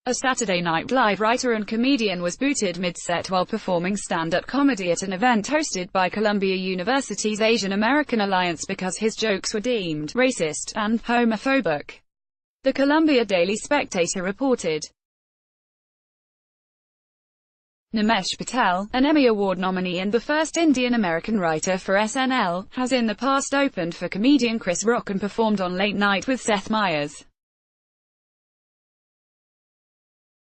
A Saturday Night Live writer and comedian was booted mid-set while performing stand-up comedy at an event hosted by Columbia University's Asian American Alliance because his jokes were deemed racist and homophobic. The Columbia Daily Spectator reported. Nimesh Patel, an Emmy Award nominee and the first Indian-American writer for SNL, has in the past opened for comedian Chris Rock and performed on Late Night with Seth Meyers.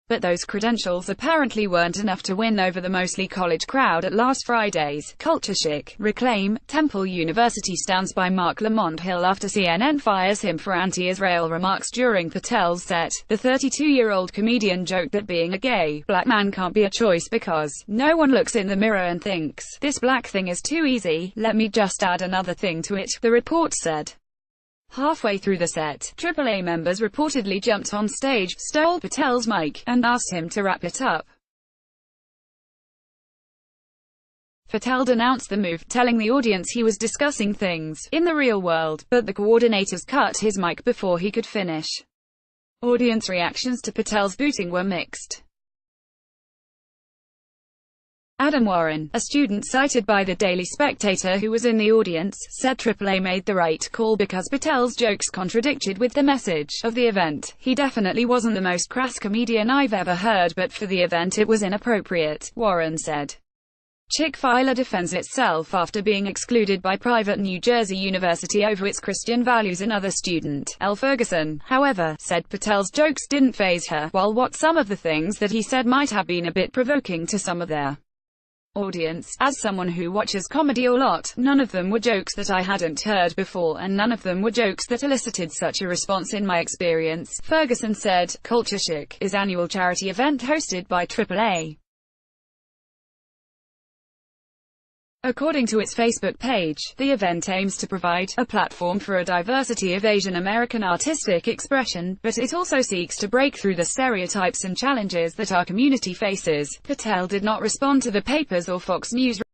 But those credentials apparently weren't enough to win over the mostly college crowd at last Friday's Culture Chick Reclaim. Temple University stands by Mark Lamont Hill after CNN fires him for anti-Israel remarks during Patel's set. The 32-year-old comedian joked that being a gay black man can't be a choice because no one looks in the mirror and thinks, "This black thing is too easy, let me just add another thing to it," the report said. Halfway through the set, AAA members reportedly jumped on stage, stole Patel's mic, and asked him to wrap it up. Patel denounced the move, telling the audience he was discussing things in the real world, but the coordinators cut his mic before he could finish. Audience reactions to Patel's booting were mixed. Adam Warren, a student cited by the Daily Spectator who was in the audience, said AAA made the right call because Patel's jokes contradicted with the message of the event. "He definitely wasn't the most crass comedian I've ever heard, but for the event it was inappropriate," Warren said. Chick-fil-A defends itself after being excluded by private New Jersey University over its Christian values. Another student, Elle Ferguson, however, said Patel's jokes didn't faze her, while some of the things that he said might have been a bit provoking to some of their audience. "As someone who watches comedy a lot, none of them were jokes that I hadn't heard before, and none of them were jokes that elicited such a response in my experience," Ferguson said. Culture Chick is an annual charity event hosted by AAA. According to its Facebook page, the event aims to provide a platform for a diversity of Asian American artistic expression, but it also seeks to break through the stereotypes and challenges that our community faces. Patel did not respond to the paper's or Fox News